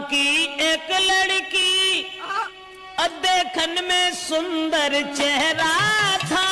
की एक लड़की देखन में सुंदर चेहरा था।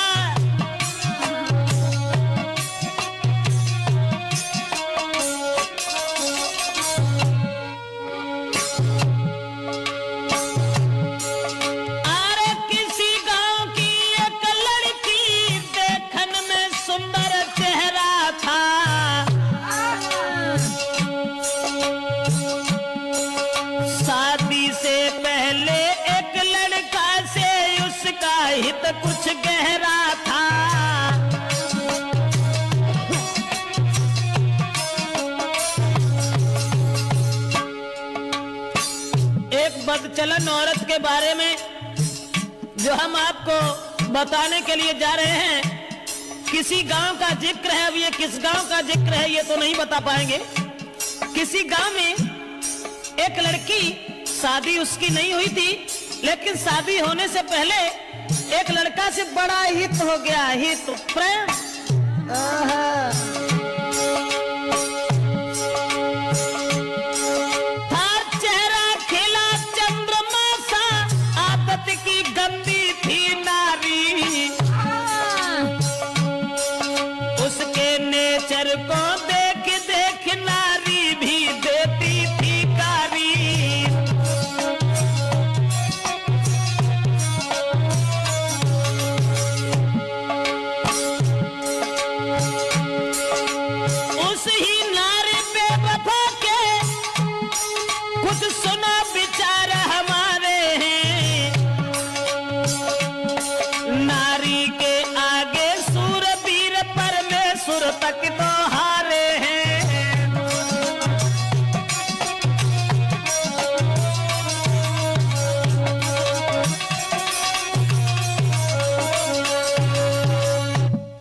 हित कुछ गहरा था। एक बदचलन औरत के बारे में जो हम आपको बताने के लिए जा रहे हैं, किसी गांव का जिक्र है। अब ये किस गांव का जिक्र है ये तो नहीं बता पाएंगे। किसी गांव में एक लड़की, शादी उसकी नहीं हुई थी, लेकिन शादी होने से पहले एक लड़का से बड़ा हित हो गया, हित प्रेम। था चेहरा खिला चंद्रमा सा, आदत की गंदी थी नारी। उसके नेचर को देख देख नारी भी देती थी गारी। तक तो हारे हैं।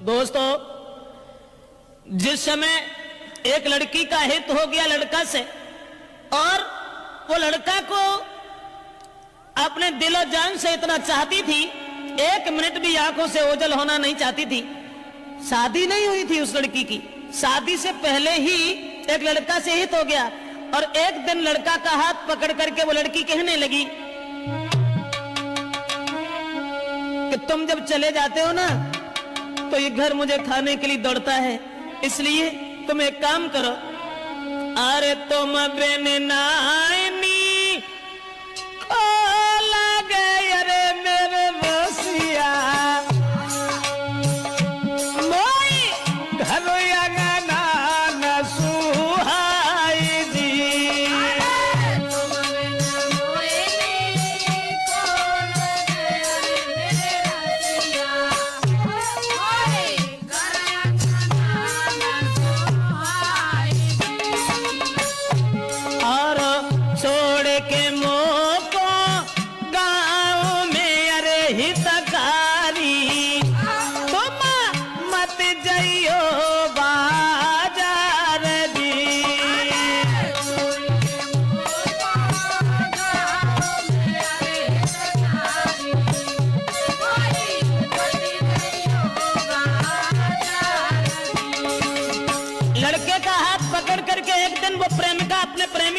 दोस्तों, जिस समय एक लड़की का हित हो गया लड़का से, और वो लड़का को अपने दिलो जान से इतना चाहती थी, एक मिनट भी आंखों से ओझल होना नहीं चाहती थी। शादी नहीं हुई थी उस लड़की की, शादी से पहले ही एक लड़का से हित हो गया। और एक दिन लड़का का हाथ पकड़ करके वो लड़की कहने लगी कि तुम जब चले जाते हो ना तो ये घर मुझे खाने के लिए दौड़ता है, इसलिए तुम एक काम करो, अरे तुम बिन नानी को लगे अरे मेरे रसिया,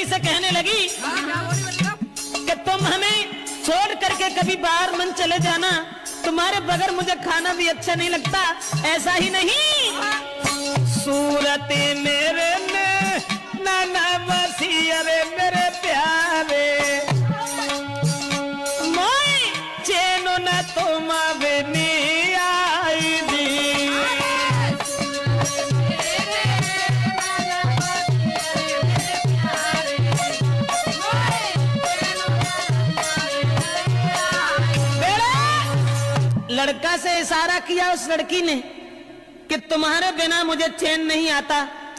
से कहने लगी कि तुम हमें छोड़ करके कभी बाहर मन चले जाना, तुम्हारे बगैर मुझे खाना भी अच्छा नहीं लगता। ऐसा ही नहीं, सूरत मेरे में नाना बसी अरे मेरे प्यारे, मैं चैनो न तुम बिनी आई दी। लड़का से इशारा किया उस लड़की ने कि तुम्हारे बिना मुझे चैन नहीं आता,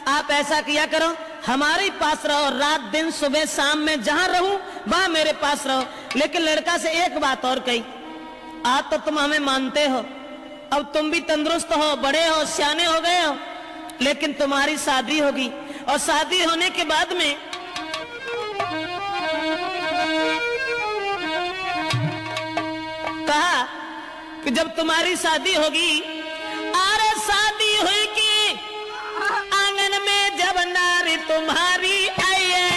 आप ऐसा किया करो, हमारे पास रहो, रात दिन सुबह शाम में जहां रहूं वहां मेरे पास रहो। लेकिन लड़का से एक बात और कही, आज तो तुम हमें मानते हो, अब तुम भी तंदुरुस्त हो, बड़े हो, सियाने हो गए हो, लेकिन तुम्हारी शादी होगी, और शादी होने के बाद में कहा कि जब तुम्हारी शादी होगी, अरे शादी होगी आंगन में जब नारी तुम्हारी आई है,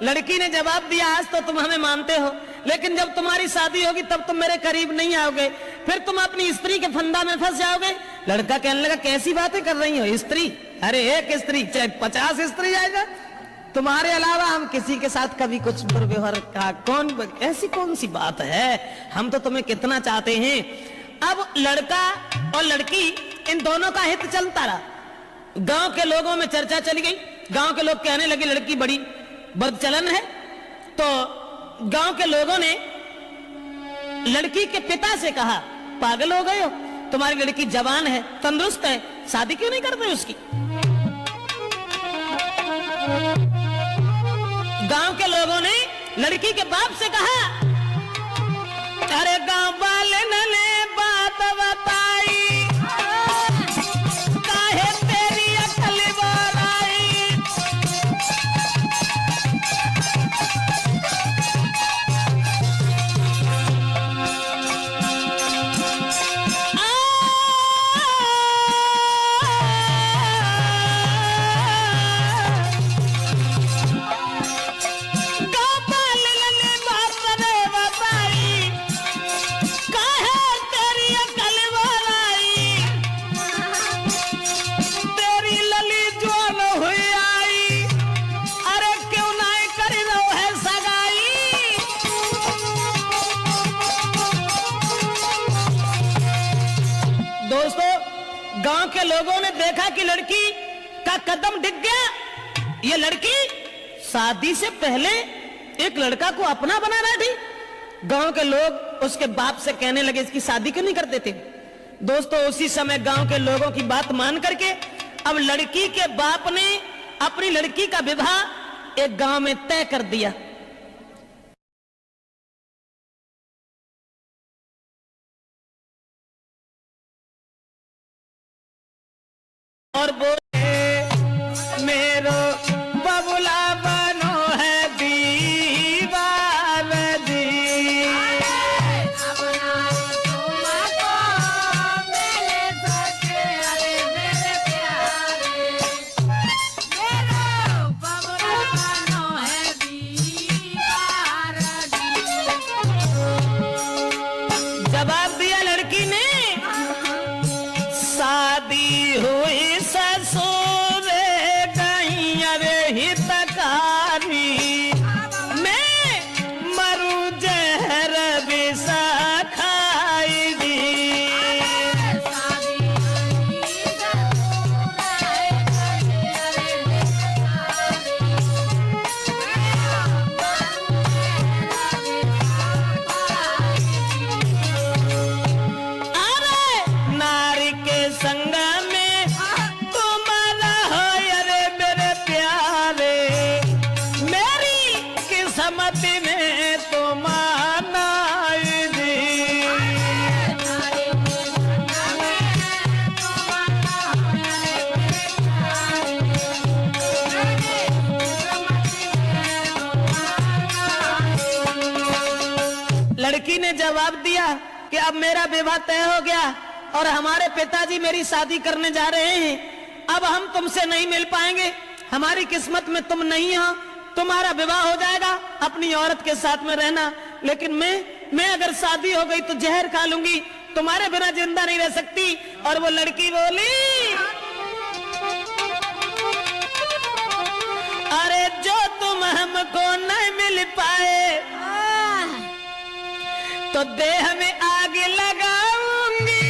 लड़की ने जवाब दिया, आज तो तुम हमें मानते हो, लेकिन जब तुम्हारी शादी होगी तब तुम मेरे करीब नहीं आओगे, फिर तुम अपनी स्त्री के फंदा में फंस जाओगे। लड़का कहने लगा, कैसी बातें कर रही हो, स्त्री? अरे एक स्त्री चाहे 50 स्त्री आएगा, तुम्हारे अलावा हम किसी के साथ कभी कुछ दुर्व्यवहार का ऐसी कौन सी बात है, हम तो तुम्हें कितना चाहते हैं। अब लड़का और लड़की इन दोनों का हित चलता रहा। गांव के लोगों में चर्चा चली गई, गांव के लोग कहने लगे लड़की बड़ी बदचलन है। तो गांव के लोगों ने लड़की के पिता से कहा, पागल हो गए हो, तुम्हारी लड़की जवान है, तंदुरुस्त है, शादी क्यों नहीं करते उसकी? गांव के लोगों ने लड़की के बाप से कहा, अरे गांव वाले ने बात बताई, काहे तेरी अकल बोलाई। गांव के लोगों ने देखा कि लड़की का कदम डिग गया, ये लड़की शादी से पहले एक लड़का को अपना बना बैठी। गांव के लोग उसके बाप से कहने लगे, इसकी शादी क्यों नहीं करते थे? दोस्तों, उसी समय गांव के लोगों की बात मान करके अब लड़की के बाप ने अपनी लड़की का विवाह एक गांव में तय कर दिया। और बोले, मेरो बबुला बनो है दीवार दी। जवाब दिया लड़की ने, शादी हुई ससुर गई अरे हितकारी, मैं मरू जहर विषा खाएगी। अरे नारी के संग लड़की ने जवाब दिया कि अब मेरा विवाह तय हो गया और हमारे पिताजी मेरी शादी करने जा रहे हैं, अब हम तुमसे नहीं मिल पाएंगे, हमारी किस्मत में तुम नहीं हो, तुम्हारा विवाह हो जाएगा, अपनी औरत के साथ में रहना, लेकिन मैं अगर शादी हो गई तो जहर खा लूंगी, तुम्हारे बिना जिंदा नहीं रह सकती। और वो लड़की बोली, अरे जो तुम हमको नहीं मिल पाए तो देह में आग लगाऊंगी,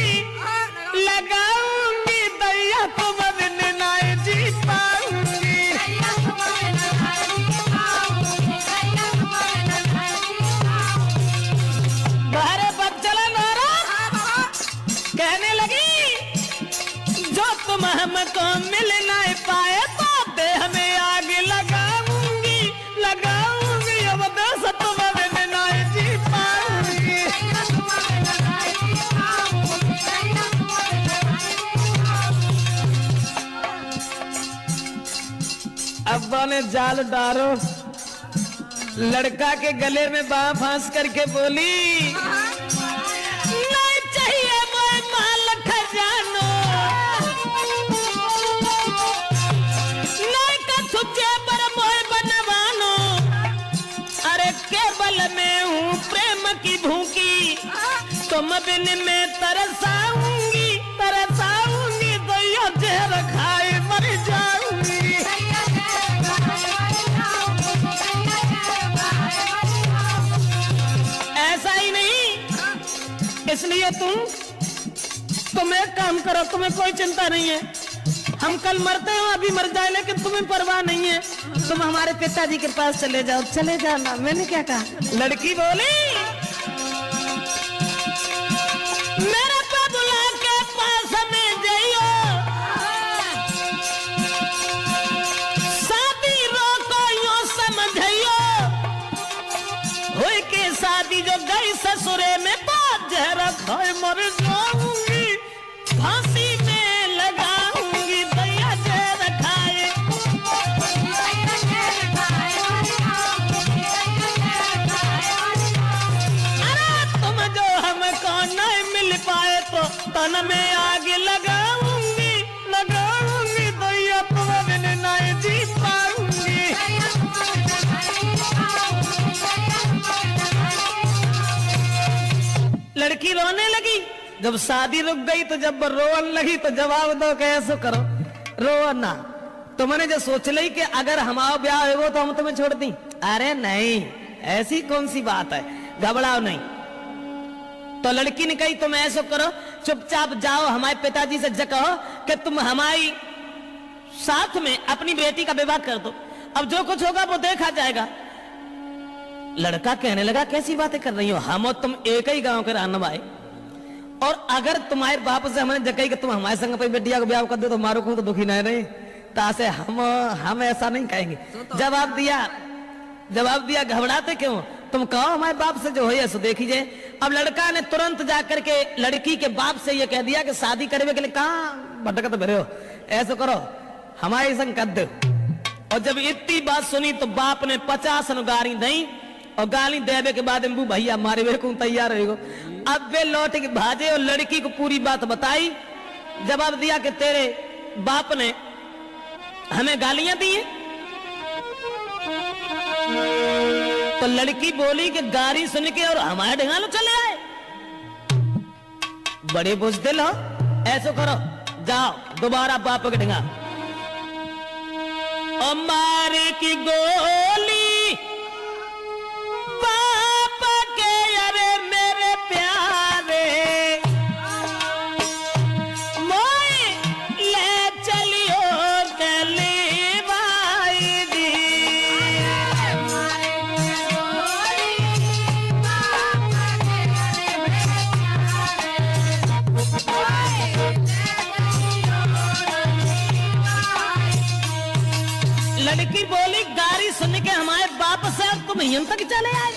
लगाऊंगी, दैया तुम बिन नहीं जी पाऊंगी। बाहर बच्चलन कहने लगी, जो तुम हमको मिल नहीं पाए तो देह में आग लगाऊंगी, लगाऊंगी, अब देश तुम बिन नहीं जी पाऊंगी। अब्बा ने जाल डालो, लड़का के गले में बाह फांस करके बोली, नहीं चाहिए मोए माल खजानो, नहीं कछु जेबर मोए बनवानो, की भूखी, तुम बिन में तरसाऊंगी तरसाऊंगी, दैया जहर खाए मर जाऊंगी। ऐसा ही नहीं, इसलिए तुम एक काम करो, तुम्हें कोई चिंता नहीं है, हम कल मरते हो अभी मर जाए, लेकिन तुम्हें परवाह नहीं है, तुम हमारे पिताजी के पास चले जाओ। चले जाना, मैंने क्या कहा? लड़की बोली मेरे बबुला के पास में जाइयो, शादी रोको यो समझियो, हुई के शादी जो गई ससुरे में, बात जहरा खाए मर जाऊंगी, फांसी में लगाऊंगी, दैया जहर खाए। अरे तुम जो हमको नहीं मिल पाए तो तन में आग लगाऊंगी लगाऊंगी, दैया तुम बिन नहीं जी पाऊंगी। लड़की रोने लगी, जब शादी रुक गई तो जब रोने लगी तो जवाब दो कैसे करो, रो ना। तुमने जो सोच ली कि अगर हमारा ब्याह हो तो हम तुम्हें छोड़ दी, अरे नहीं, ऐसी कौन सी बात है, घबराओ नहीं। तो लड़की ने कही तुम ऐसा करो, चुपचाप जाओ हमारे पिताजी से कहो कि तुम हमारी साथ में अपनी बेटी का विवाह कर दो, अब जो कुछ होगा वो देखा जाएगा। लड़का कहने लगा कैसी बातें कर रही हो, हम और तुम एक ही गांव के रहने वाले, और अगर तुम्हारे बाप से हमने जगह कि तुम हमारे संग पे बेटिया को ब्याह कर दो तो हमारे को तो दुखी नहीं रहे, तासे हम ऐसा नहीं कहेंगे। जवाब दिया घबराते क्यों, तुम कहो हमारे बाप से जो है सो देखिए। अब लड़का ने तुरंत जाकर के लड़की के बाप से ये कह दिया कि शादी करने के लिए कहाँ भटकत भरे हो, ऐसा करो हमारे संग कर दो। और जब इतनी बात सुनी तो बाप ने 50 गाली दी, और गाली देवे के बाद भैया मारे मेरे को तैयार रहेगा। अब वे लौट के भाजे और लड़की को पूरी बात बताई, जवाब दिया कि तेरे बाप ने हमें गालियां दी हैं। तो लड़की बोली कि गाली सुन के और हमारे ढंगालो चले आए, बड़े बुजदिल हो, ऐसा करो जाओ दोबारा बाप के ढंगा। और मारे की गोली बाप के, अरे मेरे प्यारे मोए ले चलियो गली भाई दी। लड़की बोली गाली सुन के हमारे बाप से तुम यहां तक चले आए,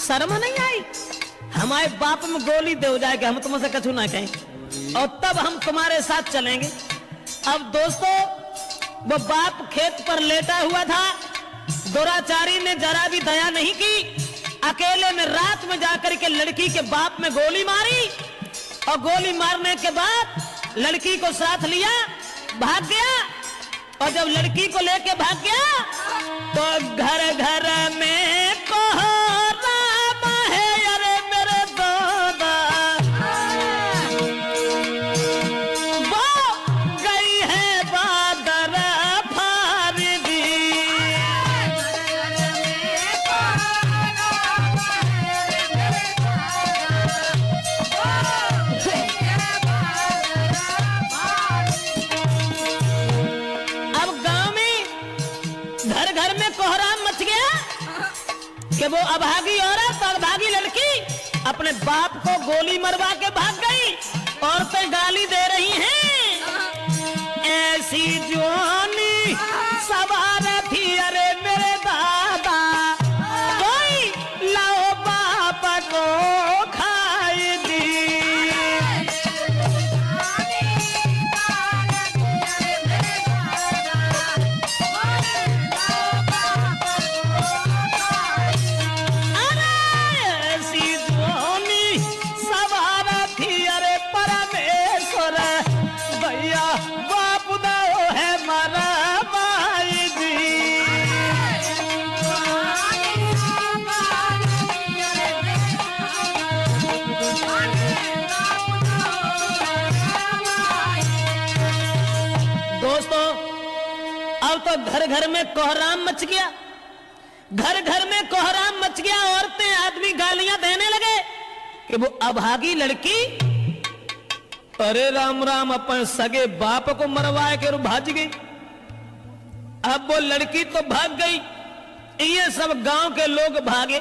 शर्म नहीं आई? हमारे बाप में गोली दे हो जाए कि हम तुमसे कछु ना कहें और तब हम तुम्हारे साथ चलेंगे। अब दोस्तों वो बाप खेत पर लेटा हुआ था, दुराचारी ने जरा भी दया नहीं की, अकेले में रात में जाकर के लड़की के बाप में गोली मारी, और गोली मारने के बाद लड़की को साथ लिया भाग गया। और जब लड़की को लेके भाग गया तो घर घर में कोहराम है, अरे मेरे दादा वो गई है बादर फारदी। घर घर में कोहराम मच गया कि वो अभागी औरत और भागी लड़की अपने बाप को गोली मरवा के भाग गई। औरतें गाली दे रही हैं, ऐसी जवानी सवार थी, अरे मेरे दादा कोई लाओ बाप को खाई दी। भैया बाप दा है तो घर घर में कोहराम मच गया, घर घर में कोहराम मच गया। औरतें आदमी गालियां देने लगे कि वो अभागी लड़की, अरे राम राम, अपन सगे बाप को मरवाए के भाज गई। अब वो लड़की तो भाग गई, ये सब गांव के लोग भागे।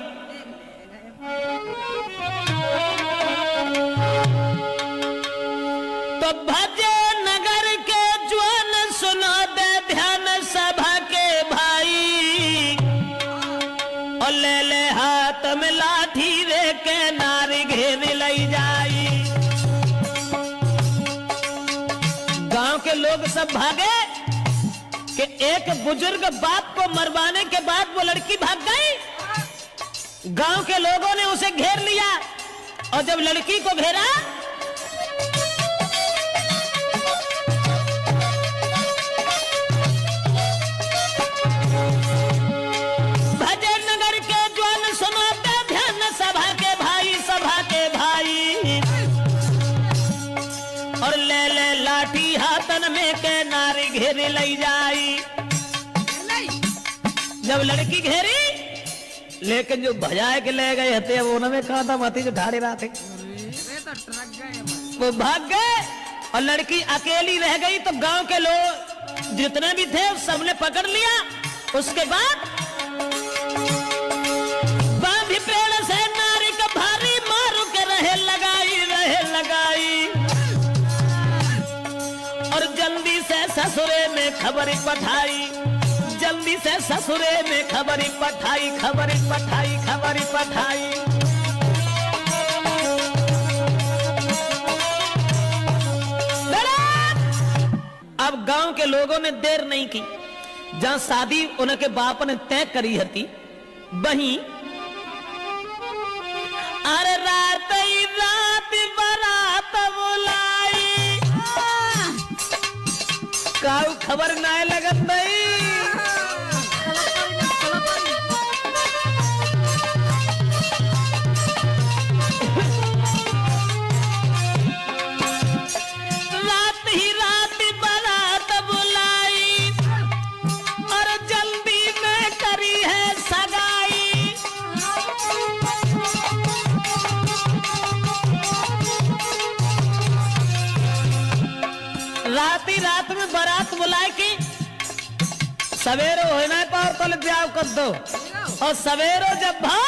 तो भजे नगर के ज्वान सुनो दे ध्यान सभा के भाई, और ले ले हाथ में लाठी रे के नारी घेर लई जाई। गांव के लोग सब भागे कि एक बुजुर्ग बाप को मरवाने के बाद वो लड़की भाग गई। गांव के लोगों ने उसे घेर लिया, और जब लड़की को घेरा भजे नगर के ज्वान सुनो दे ध्यान सभा के भाई, सभा के भाई, और ले ले लाठी हाथन में के नारी घेरी लई जाई। जब लड़की घेरी, लेकिन जो भजाए के ले गए हते वो उनमें कहा था माती जो ढाड़े रहा थे वो भाग गए, और लड़की अकेली रह गई। तो गांव के लोग जितने भी थे सबने पकड़ लिया। उसके बाद बांधी पेड़ से नारी का भारी मारू के रहे लगाई, रहे लगाई, और जल्दी से ससुरे में खबरी पठाई, जल्दी से ससुरे में खबरी पठाई, खबरी पठाई, खबरी पठाई। अब गांव के लोगों ने देर नहीं की, जहां शादी उनके बाप ने तय करी हती वहीं अरे रात ही रात बारात बुलाई, काऊ खबर ना लगत नहीं। रात ही रात बारात बुलाई, और जल्दी में करी है सगाई। रात ही रात में बारात बुलाए कि सवेरे होना पार तल ब्याह कर दो, और सवेरो जब हो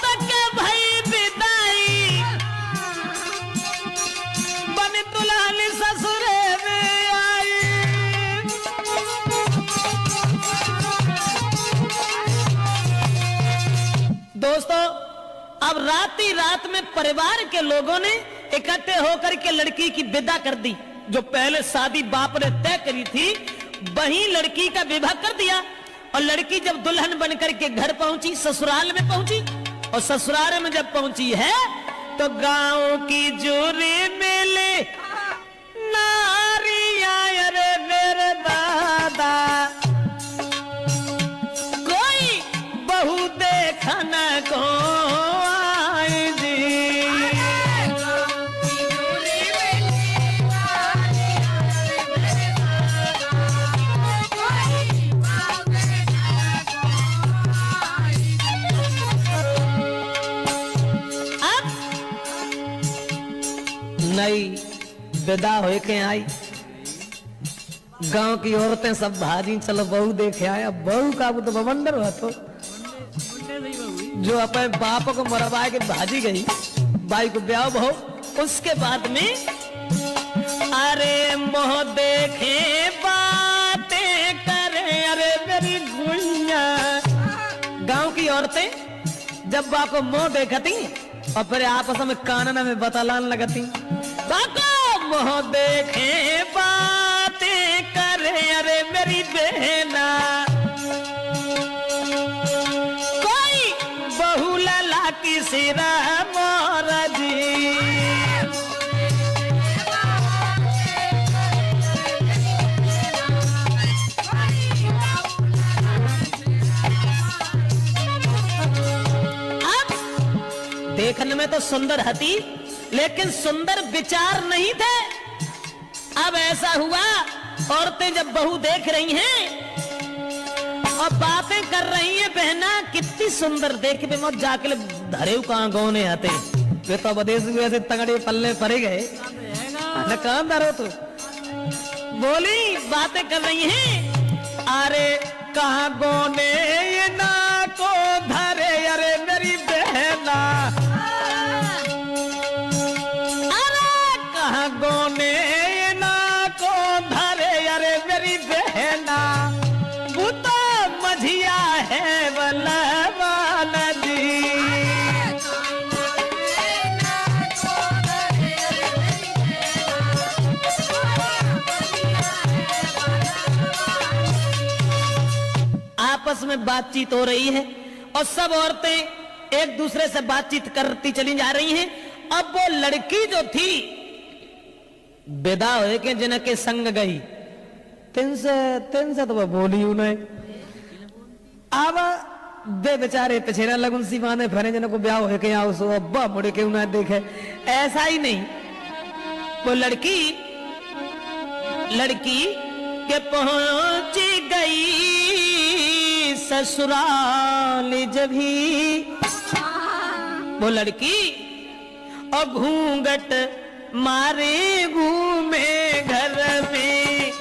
तक के भाई विदाई, बनी दुल्हनी ससुरे में आई। दोस्तों, अब रात ही रात में परिवार के लोगों ने इकट्ठे होकर के लड़की की विदा कर दी। जो पहले शादी बाप ने तय करी थी वहीं लड़की का विवाह कर दिया। और लड़की जब दुल्हन बनकर के घर पहुंची, ससुराल में पहुंची, और ससुराल में जब पहुंची है तो गांव की जोरी मिले नारिया, अरे मेरे दादा कोई बहू देखन को आई जी। नई विदा हो के आई, गांव की औरतें सब भाजी, चलो बहू देखे आए। अब बहू का तो बवंडर हुआ, तो जो अपने बाप को मरवा के भाजी गई, भाई को ब्याह बहू। उसके बाद में अरे मोह देखे बातें करे, अरे मेरी गुइया। गांव की औरतें जब बाप को मोह देखती और फिर आपस में कानना में बतलान लगती, बाको मोह देखे बातें करे, अरे मेरी बहना कोई बहू लला की सिरा मोरा जी। देखने में तो सुंदर हती, लेकिन सुंदर विचार नहीं थे। अब ऐसा हुआ औरतें जब बहू देख रही हैं और बातें कर रही हैं, बहना कितनी सुंदर देख पे मत जाके धरे कहां गौने आते वे तो विदेश में ऐसे तगड़े पल्ले पड़े गए न कहां धरो तो बोली बातें कर रही हैं। अरे कहां गौने ये ना को धरे अरे मेरी बहना, अरे कहां गौने ये ना को धरे अरे मेरी बहना, वो तो मझिया है बलवा नदी। आपस में बातचीत हो रही है और सब औरतें एक दूसरे से बातचीत करती चली जा रही हैं। अब वो लड़की जो थी विदा हो के जिनके संग गई तीन से तो वो बोली उन्हें। अब बे बेचारे पिछेड़ा लगुन सी माने फरे जन को ब्याह हो के आओ सो अब्बा मुड़े के उन्हें देखे, ऐसा ही नहीं। वो लड़की के पहुंची गई ससुराल जब ही, वो लड़की और घूंघट मारे घूमे घर में।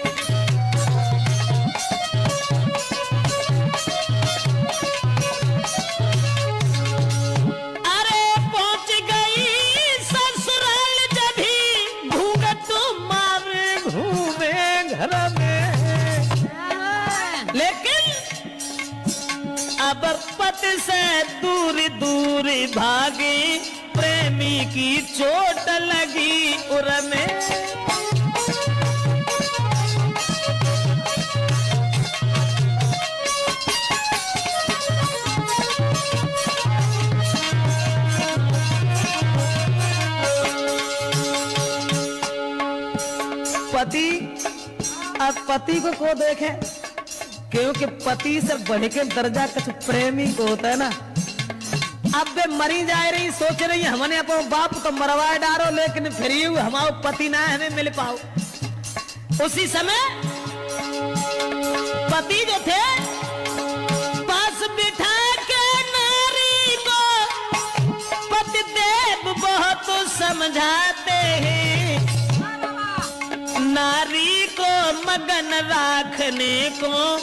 अरे पहुंच गई ससुराल जब ही घूंघट मारे घूमे घर में। लेकिन अब पति से दूर दूर भागी, प्रेमी की चोट लगी उर में। पति अब पति को देखे, क्योंकि पति से बढ़ के दर्जा कुछ प्रेमी को होता है ना। अब वे मरी जा रही, सोच रही हमने अपना बाप तो मरवाए डारो, लेकिन फिर हमारा पति ना हमें मिल पाओ। उसी समय पति जो थे पास बिठा के नारी को पति देव बहुत समझाते हैं। नारी को मगन रखने को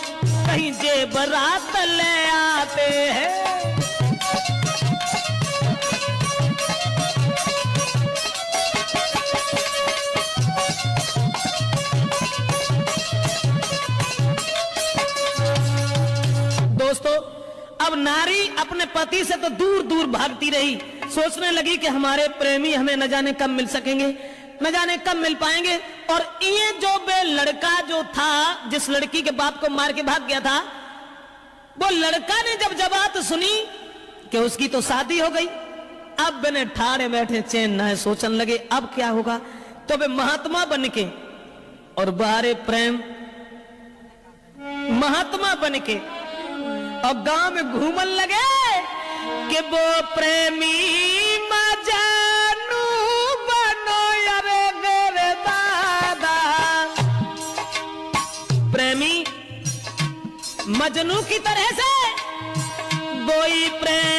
कहीं जेबरात ले आते हैं। दोस्तों, अब नारी अपने पति से तो दूर दूर भागती रही, सोचने लगी कि हमारे प्रेमी हमें न जाने कब मिल सकेंगे, न जाने कब मिल पाएंगे। और ये जो बे लड़का जो था, जिस लड़की के बाप को मार के भाग गया था, वो लड़का ने जब बात सुनी कि उसकी तो शादी हो गई, अब बने ठाड़े बैठे चैन न है, सोचने लगे अब क्या होगा। तो वे महात्मा बन के और बारे प्रेम महात्मा बन के और गांव में घूमन लगे कि वो प्रेमी मजानू बनो यारे मेरे दादा। प्रेमी मजनू की तरह से कोई प्रेम